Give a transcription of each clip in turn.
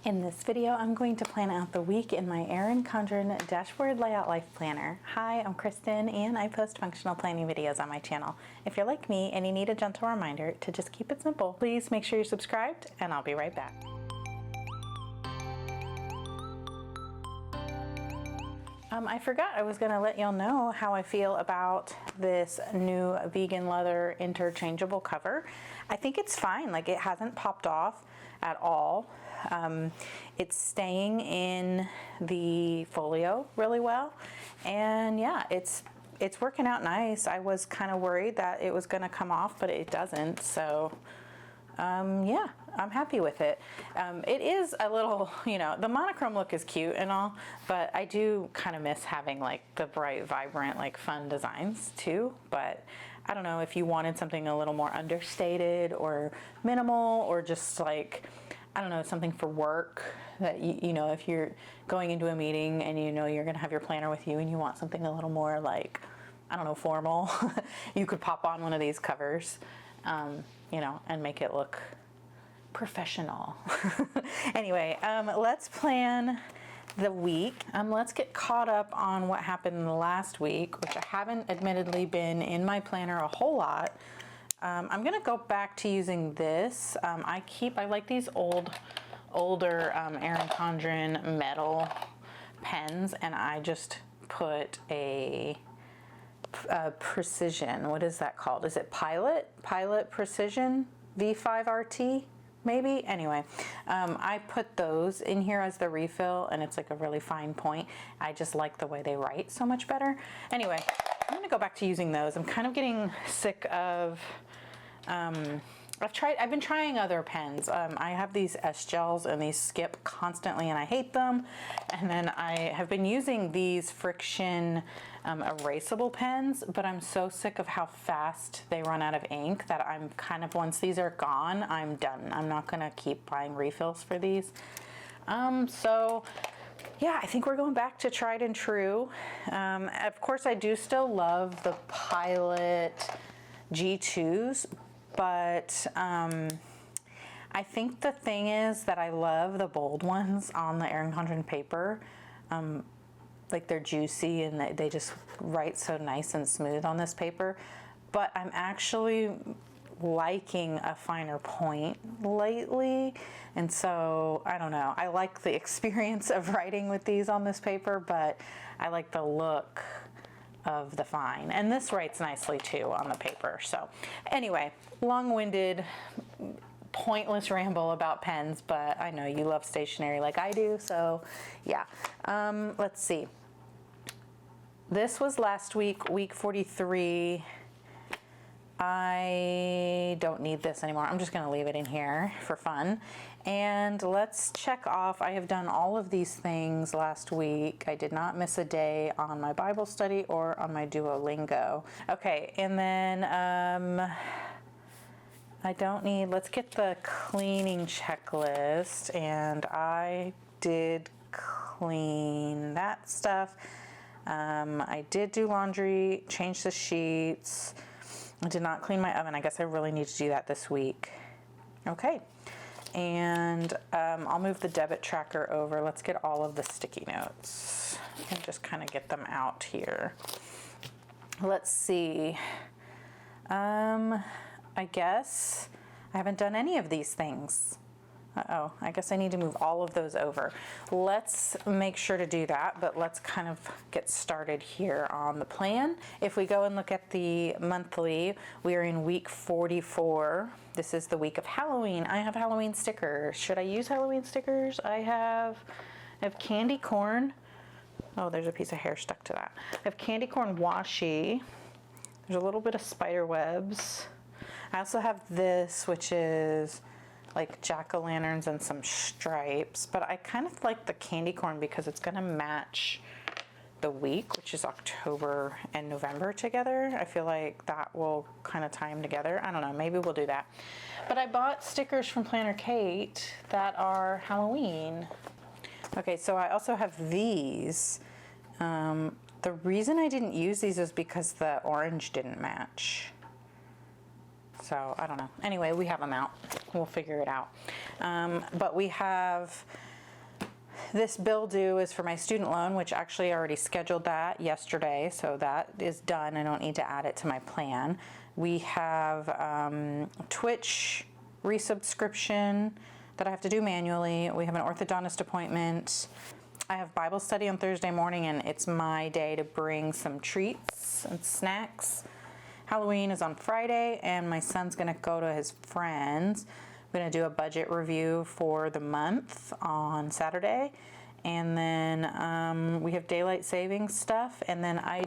In this video, I'm going to plan out the week in my Erin Condren Dashboard Layout Life Planner. Hi, I'm Kristen and I post functional planning videos on my channel. If you're like me and you need a gentle reminder to just keep it simple, please make sure you're subscribed and I'll be right back. I forgot I was going to let y'all know how I feel about this new vegan leather interchangeable cover. I think it's fine. Like, it hasn't popped off at all. It's staying in the folio really well, and yeah, it's working out nice. I was kind of worried that it was going to come off, but it doesn't. So yeah, I'm happy with it. It is a little, you know, the monochrome look is cute and all, but I do kind of miss having like the bright, vibrant, like fun designs too. But I don't know if you wanted something a little more understated or minimal, or just like, I don't know, something for work that you know, if you're going into a meeting and you know you're going to have your planner with you and you want something a little more like, I don't know, formal, you could pop on one of these covers. You know, and make it look professional. Anyway, let's plan the week. Let's get caught up on what happened in the last week, which I haven't admittedly been in my planner a whole lot. I'm gonna go back to using this. I like these older Erin Condren metal pens, and I just put a precision, what is that called? Is it Pilot Precision V5 RT maybe? Anyway, I put those in here as the refill, and it's like a really fine point. I just like the way they write so much better. Anyway, I'm gonna go back to using those. I'm kind of getting sick of I've been trying other pens. I have these S-gels and these skip constantly and I hate them. And then I have been using these friction erasable pens, but I'm so sick of how fast they run out of ink that I'm kind of, once these are gone, I'm done. I'm not gonna keep buying refills for these. So yeah, I think we're going back to tried and true. Of course, I do still love the Pilot G2s, but I think the thing is that I love the bold ones on the Erin Condren paper. Like, they're juicy and they just write so nice and smooth on this paper. But I'm actually liking a finer point lately, and so I don't know, I like the experience of writing with these on this paper, but I like the look of the fine, and this writes nicely too on the paper. So anyway, long-winded, pointless ramble about pens, but I know you love stationery like I do, so yeah. Let's see, this was last week, week 43. I don't need this anymore. I'm just going to leave it in here for fun. And let's check off. I have done all of these things last week. I did not miss a day on my Bible study or on my Duolingo. Okay, and then I don't need, let's get the cleaning checklist. And I did clean that stuff. I did do laundry, change the sheets. I did not clean my oven. I guess I really need to do that this week. Okay, and I'll move the debit tracker over. Let's get all of the sticky notes and just kind of get them out here. Let's see. I guess I haven't done any of these things. Uh-oh, I guess I need to move all of those over. Let's make sure to do that, but let's kind of get started here on the plan. If we go and look at the monthly, we are in week 44. This is the week of Halloween. I have Halloween stickers. Should I use Halloween stickers? I have candy corn. Oh, there's a piece of hair stuck to that. I have candy corn washi. There's a little bit of spider webs. I also have this, which is like jack-o'-lanterns and some stripes, but I kind of like the candy corn because it's gonna match the week, which is October and November together. I feel like that will kind of tie them together. I don't know, maybe we'll do that. But I bought stickers from Planner Kate that are Halloween. Okay, so I also have these. The reason I didn't use these is because the orange didn't match. So I don't know. Anyway, we have them out. We'll figure it out. But we have this bill due is for my student loan, which actually I already scheduled that yesterday, so that is done. I don't need to add it to my plan. We have Twitch resubscription that I have to do manually. We have an orthodontist appointment. I have Bible study on Thursday morning, and it's my day to bring some treats and snacks. Halloween is on Friday, and my son's gonna go to his friends. I'm gonna do a budget review for the month on Saturday. And then we have daylight savings stuff. And then I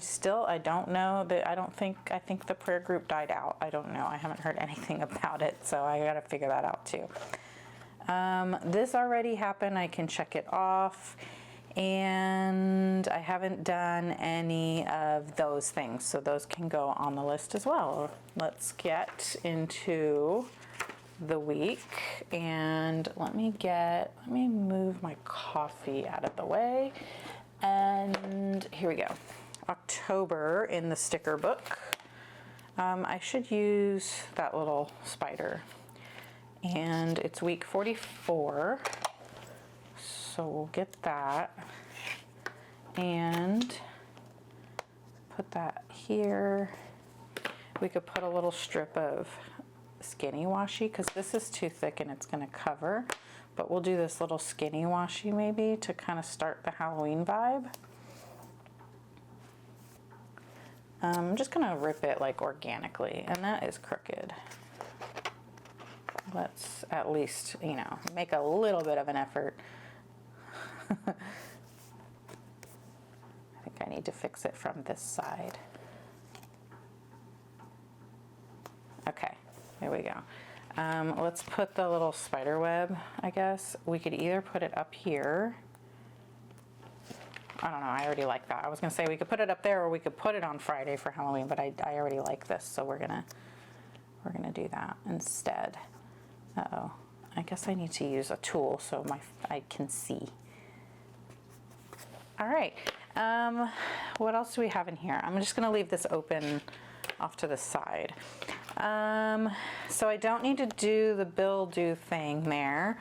don't know that, I think the prayer group died out. I don't know. I haven't heard anything about it. So I got to figure that out too. This already happened. I can check it off. And I haven't done any of those things. So those can go on the list as well. Let's get into the week, and let me move my coffee out of the way, and here we go. October in the sticker book. I should use that little spider, and it's week 44, so we'll get that and put that here. We could put a little strip of skinny washi, because this is too thick and it's going to cover, but we'll do this little skinny washi maybe to kind of start the Halloween vibe. I'm just going to rip it like organically, and that is crooked. Let's at least, make a little bit of an effort. I think I need to fix it from this side. Okay. There we go. Let's put the little spider web, I guess. We could either put it up here. I don't know, I already like that. I was gonna say we could put it up there, or we could put it on Friday for Halloween, but I already like this, so we're gonna do that instead. Uh-oh, I guess I need to use a tool so I can see. All right, what else do we have in here? I'm just gonna leave this open off to the side. So I don't need to do the bill due thing there.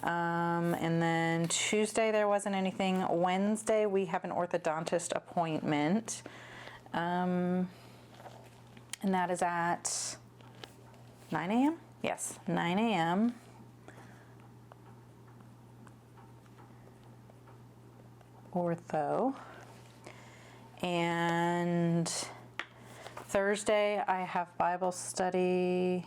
And then Tuesday there wasn't anything. Wednesday we have an orthodontist appointment. And that is at 9 a.m.? Yes, 9 a.m. Ortho. And Thursday, I have Bible study.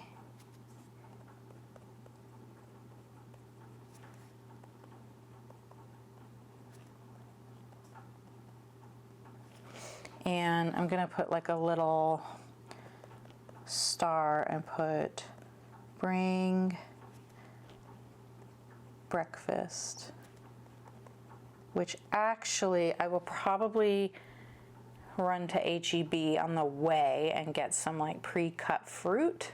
And I'm gonna put like a little star and put bring breakfast, which actually I will probably run to HEB on the way and get some like pre-cut fruit,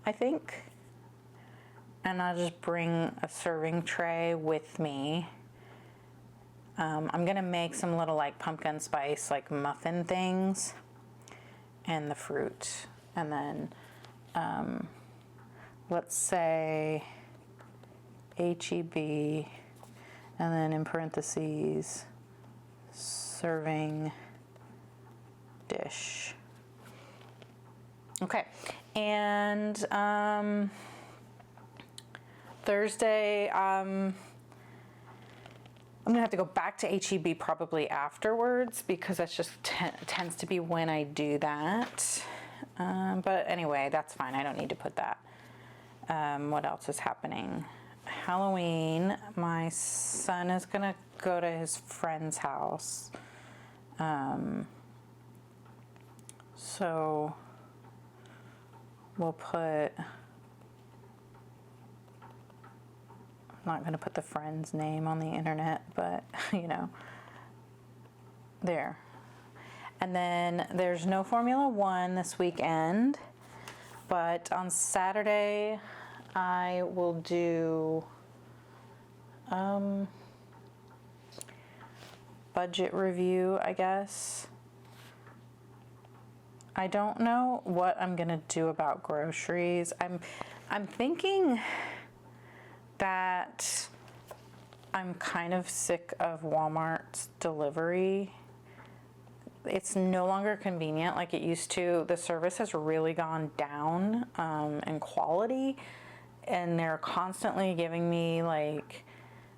I think. And I'll just bring a serving tray with me. I'm gonna make some little like pumpkin spice like muffin things and the fruit. And then let's say HEB, and then in parentheses, serving dish. Okay, and Thursday, I'm gonna have to go back to HEB probably afterwards, because that's just tends to be when I do that. But anyway, that's fine. I don't need to put that. What else is happening? Halloween, my son is gonna go to his friend's house. So we'll put, I'm not going to put the friend's name on the internet, but there. And then there's no Formula One this weekend, but on Saturday I will do budget review, I guess. I don't know what I'm gonna do about groceries. I'm thinking that I'm kind of sick of Walmart's delivery. It's no longer convenient like it used to. The service has really gone down in quality, and they're constantly giving me like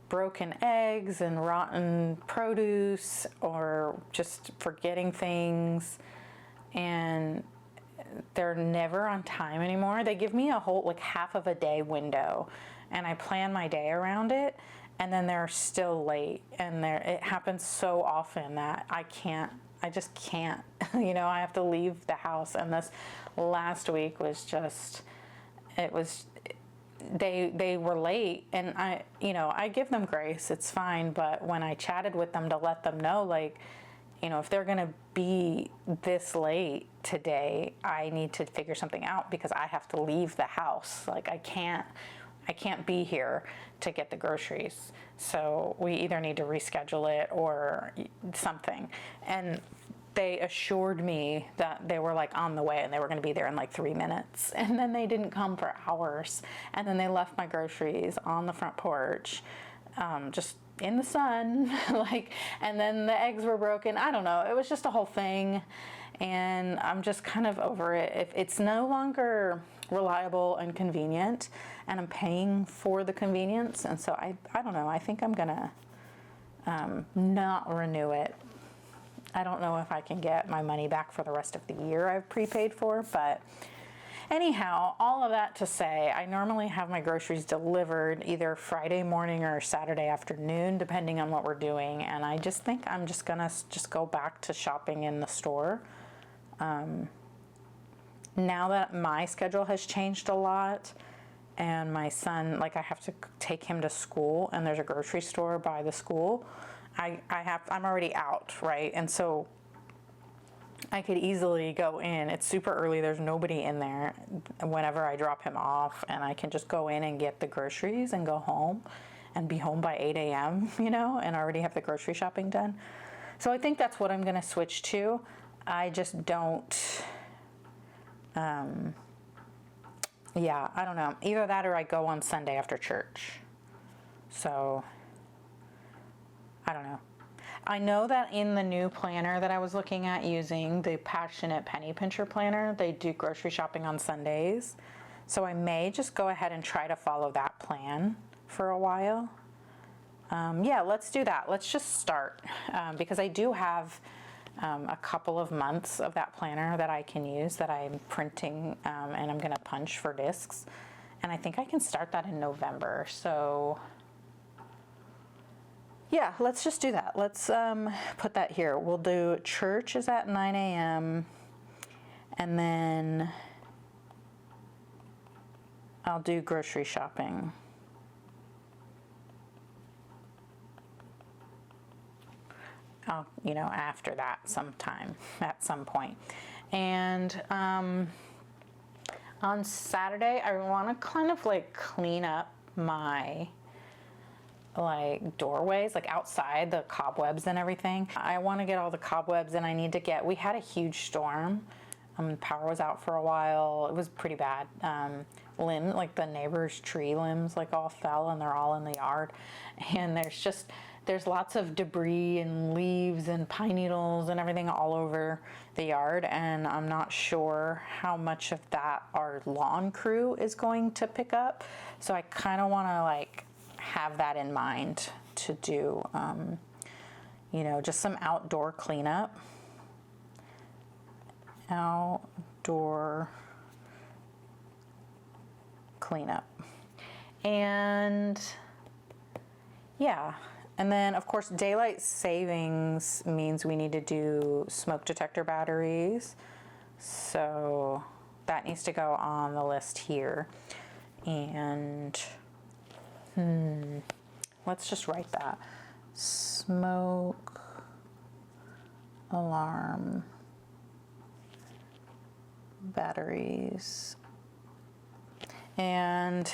broken eggs and rotten produce, or just forgetting things, and they're never on time anymore. They give me a whole like half of a day window, and I plan my day around it, and then they're still late, and it happens so often that I just can't, you know, I have to leave the house. And this last week was just, they were late, and I give them grace, it's fine. But when I chatted with them to let them know, like, you know, if they're going to be this late today, I need to figure something out, because I have to leave the house. Like, I can't be here to get the groceries. So we either need to reschedule it or something. And they assured me that they were like on the way, and they were going to be there in like 3 minutes. And then they didn't come for hours. And then they left my groceries on the front porch, just in the sun, like, and then the eggs were broken. I don't know. It was just a whole thing. And I'm just kind of over it. If it's no longer reliable and convenient, and I'm paying for the convenience, and so I don't know. I think I'm gonna not renew it. I don't know if I can get my money back for the rest of the year I've prepaid for, but anyhow, all of that to say, I normally have my groceries delivered either Friday morning or Saturday afternoon, depending on what we're doing. And I just think I'm just gonna go back to shopping in the store. Now that my schedule has changed a lot, and my son, like, I have to take him to school, and there's a grocery store by the school, I'm already out, right? And so I could easily go in. It's super early. There's nobody in there whenever I drop him off, and I can just go in and get the groceries and go home and be home by 8 a.m., you know, and already have the grocery shopping done. So I think that's what I'm going to switch to. I just don't, yeah, I don't know. Either that or I go on Sunday after church. So I don't know. I know that in the new planner that I was looking at using, the Passionate Penny Pincher planner, they do grocery shopping on Sundays. So I may just go ahead and try to follow that plan for a while. Yeah, let's do that. Let's just start, because I do have a couple of months of that planner that I can use, that I'm printing, and I'm going to punch for discs. And I think I can start that in November. So yeah, let's just do that. Let's put that here. We'll do church is at 9 a.m. and then I'll do grocery shopping. You know, after that sometime, at some point. And on Saturday, I want to kind of like clean up my like doorways, like outside, the cobwebs and everything. I want to get all the cobwebs, and we had a huge storm. Power was out for a while. It was pretty bad. Like the neighbor's tree limbs like all fell, and they're all in the yard. And there's lots of debris and leaves and pine needles and everything all over the yard, and I'm not sure how much of that our lawn crew is going to pick up. So I kind of want to like have that in mind to do, you know, just some outdoor cleanup. And yeah. And then, of course, daylight savings means we need to do smoke detector batteries. So that needs to go on the list here. And let's just write that. Smoke alarm batteries. And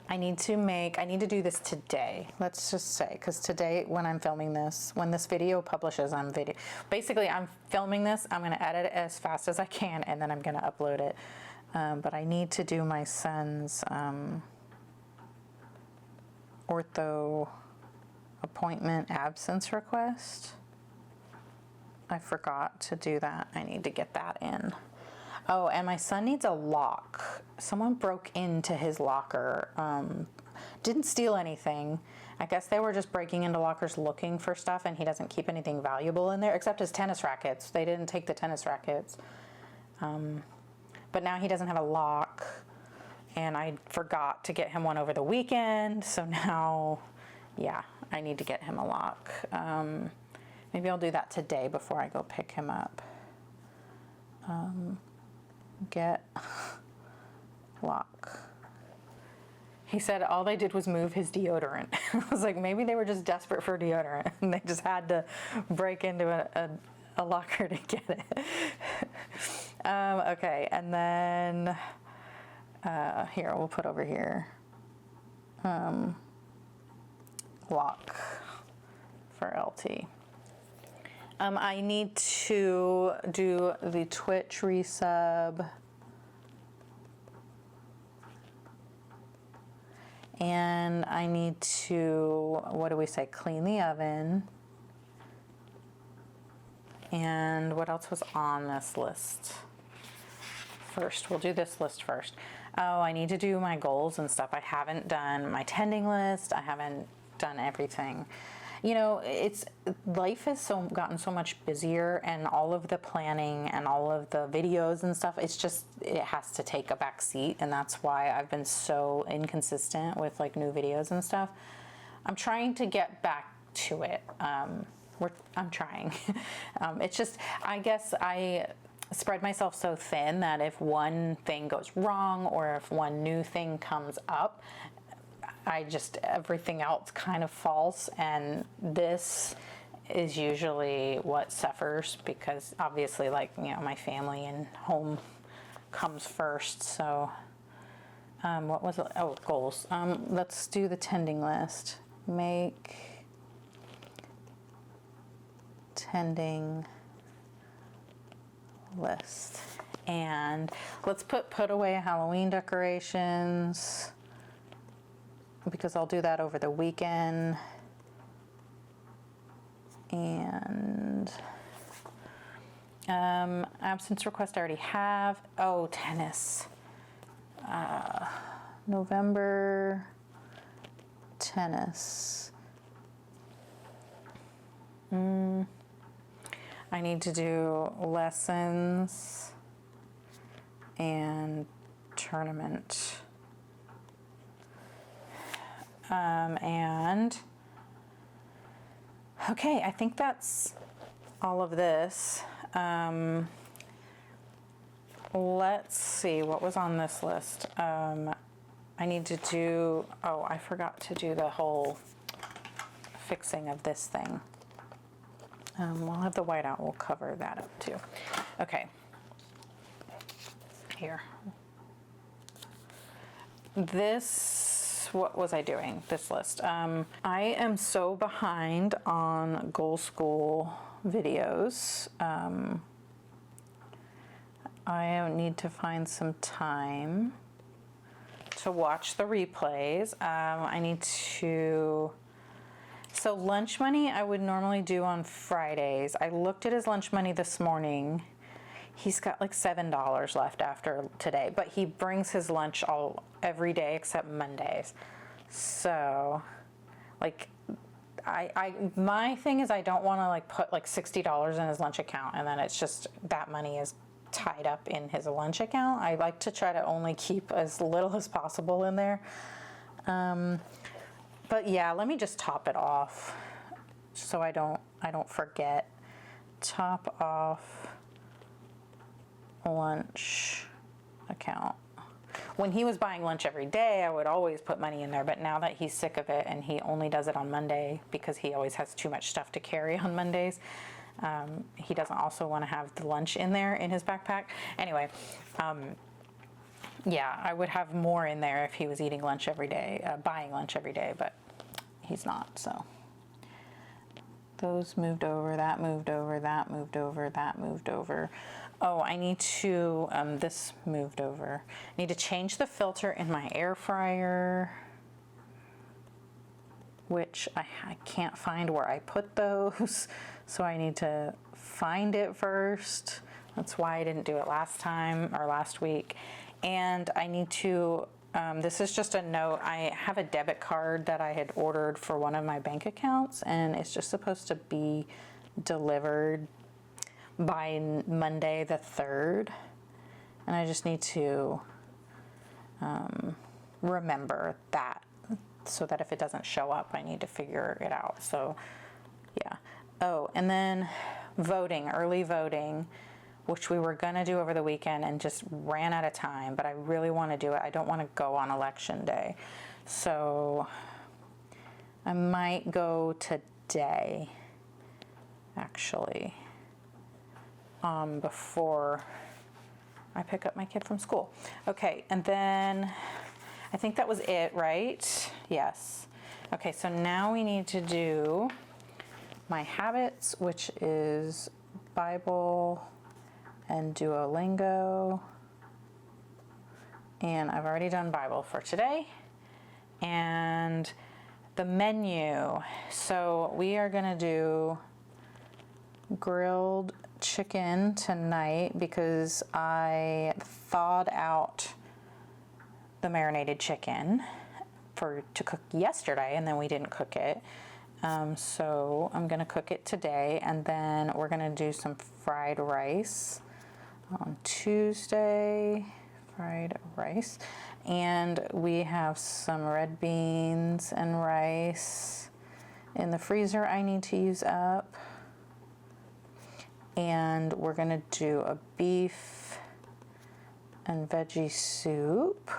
I need to do this today. Let's just say, because today when I'm filming this, when this video publishes, I'm filming this, I'm going to edit it as fast as I can, and then I'm going to upload it. But I need to do my son's ortho appointment absence request. I forgot to do that. I need to get that in. Oh, and my son needs a lock. Someone broke into his locker. Didn't steal anything. I guess they were just breaking into lockers looking for stuff, and he doesn't keep anything valuable in there except his tennis rackets. They didn't take the tennis rackets. But now he doesn't have a lock, and I forgot to get him one over the weekend. So now, yeah, I need to get him a lock. Maybe I'll do that today before I go pick him up. Get lock. He said all they did was move his deodorant. I was like, maybe they were just desperate for deodorant and they just had to break into a locker to get it. Okay, and then here, we'll put over here. Lock for LT. I need to do the Twitch resub. And I need to, what do we say, clean the oven. And what else was on this list? First, we'll do this list first. Oh, I need to do my goals and stuff. I haven't done my tending list. I haven't done everything. You know, life has gotten so much busier, and all of the planning and all of the videos and stuff, it has to take a back seat, and that's why I've been so inconsistent with like new videos and stuff. I'm trying to get back to it. I'm trying. It's just, I guess I spread myself so thin that if one thing goes wrong or if one new thing comes up, everything else kind of falls, and this is usually what suffers because obviously, like, you know, my family and home comes first. So what was it? Oh, goals. Let's do the tending list. Make tending list, and let's put away Halloween decorations, because I'll do that over the weekend. And absence request I already have. Oh, tennis. November tennis. I need to do lessons and tournament. And okay, I think that's all of this. Let's see what was on this list. I need to do, oh, I forgot to do the whole fixing of this thing. We'll have the whiteout, we'll cover that up too. Okay, here. What was I doing? This list. I am so behind on Goal School videos. I need to find some time to watch the replays. I need to... So lunch money I would normally do on Fridays. I looked at his lunch money this morning. He's got like $7 left after today, but he brings his lunch every day except Mondays. So, like, my thing is I don't want to like put like $60 in his lunch account and then it's just that money is tied up in his lunch account. I like to try to only keep as little as possible in there. But yeah, let me just top it off so I don't forget. Top off lunch account. When he was buying lunch every day, I would always put money in there, but now that he's sick of it and he only does it on Monday because he always has too much stuff to carry on Mondays, he doesn't also want to have the lunch in there in his backpack. Anyway, yeah, I would have more in there if he was eating lunch every day, buying lunch every day, but he's not, so. Those moved over, that moved over, that moved over, that moved over. Oh, I need to, this moved over. I need to change the filter in my air fryer. which I can't find where I put those. So I need to find it first. That's why I didn't do it last time or last week. And I need to, this is just a note. I have a debit card that I had ordered for one of my bank accounts, and it's just supposed to be delivered by Monday the 3rd. And I just need to remember that, so that if it doesn't show up, I need to figure it out. So yeah. Oh, and then voting, early voting, which we were gonna do over the weekend and just ran out of time, but I really want to do it. I don't want to go on election day. So I might go today, actually, before I pick up my kid from school. Okay, and then I think that was it, right? Yes. Okay, so now we need to do my habits, which is Bible and Duolingo. And I've already done Bible for today. And the menu. So we are gonna do grilled chicken tonight because I thawed out the marinated chicken to cook yesterday, and then we didn't cook it. So I'm gonna cook it today, and then we're gonna do some fried rice on Tuesday, fried rice. And we have some red beans and rice in the freezer I need to use up. And we're gonna do a beef and veggie soup.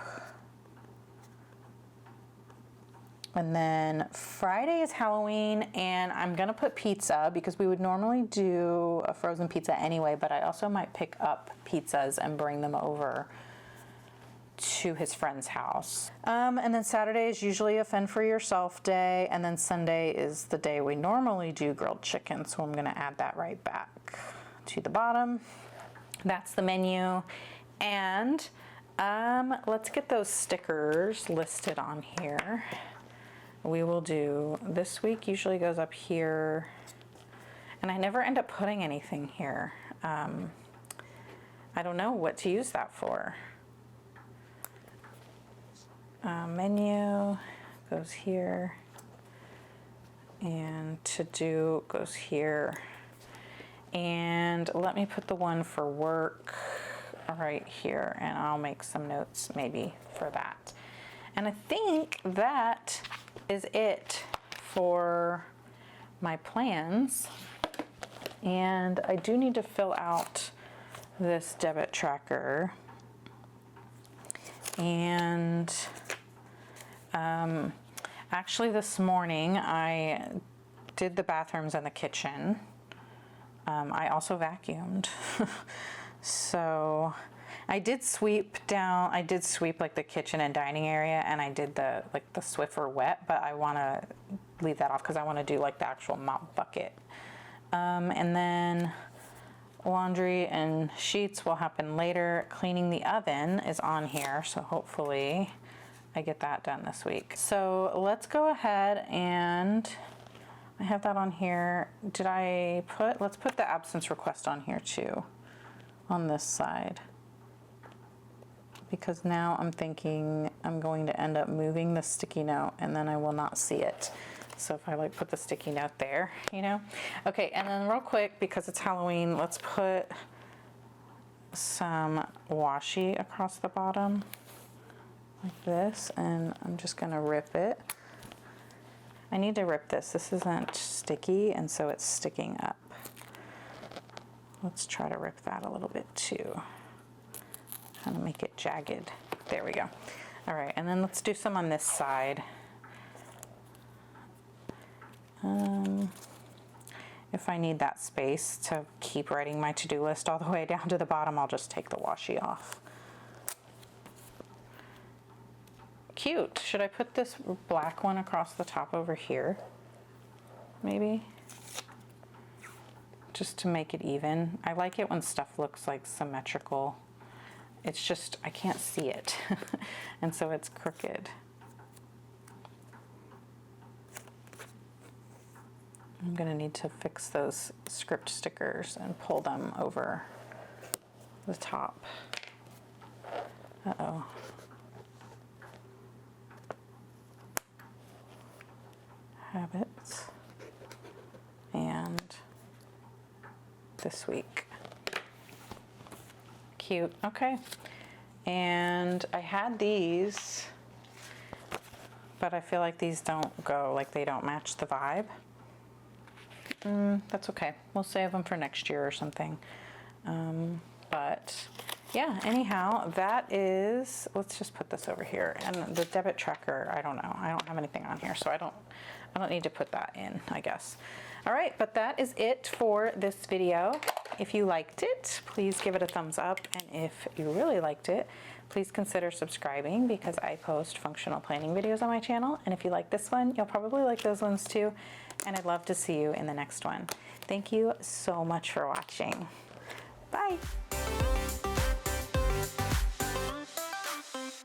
And then Friday is Halloween, and I'm gonna put pizza because we would normally do a frozen pizza anyway, but I also might pick up pizzas and bring them over to his friend's house. And then Saturday is usually a fend for yourself day, and then Sunday is the day we normally do grilled chicken, so I'm gonna add that right back to the bottom. That's the menu. And let's get those stickers listed on here. We will do, this week usually goes up here, and I never end up putting anything here. I don't know what to use that for. Menu goes here, and to do goes here. And let me put the one for work right here, and I'll make some notes maybe for that. And I think that is it for my plans. And I do need to fill out this debit tracker. And actually this morning I did the bathrooms and the kitchen. I also vacuumed. So I did sweep like the kitchen and dining area, and I did the Swiffer wet, but I want to leave that off because I want to do like the actual mop bucket. And then laundry and sheets will happen later. Cleaning the oven is on here, so hopefully I get that done this week. So let's go ahead, and I have that on here. Let's put the absence request on here too, on this side. Because now I'm thinking I'm going to end up moving the sticky note, and then I will not see it. So if I put the sticky note there, Okay, and then real quick, because it's Halloween, let's put some washi across the bottom like this, and I'm just gonna rip it. I need to rip this. This isn't sticky, and so it's sticking up. Let's try to rip that a little bit too. Kind of make it jagged. There we go. All right, and then let's do some on this side. If I need that space to keep writing my to-do list all the way down to the bottom, I'll just take the washi off. Cute. Should I put this black one across the top over here? Maybe? Just to make it even. I like it when stuff looks like symmetrical. It's just, I can't see it. And so it's crooked. I'm gonna need to fix those script stickers and pull them over the top. Uh-oh. Habits. And this week. Cute, okay. And I had these, but I feel like these don't go, like they don't match the vibe. That's okay. We'll save them for next year or something. But yeah, anyhow, that is, let's just put this over here. And the debit tracker, I don't know. I don't have anything on here, so I don't need to put that in, I guess. All right, but that is it for this video. If you liked it, please give it a thumbs up. And if you really liked it, please consider subscribing because I post functional planning videos on my channel. And if you like this one, you'll probably like those ones too. And I'd love to see you in the next one. Thank you so much for watching. Bye.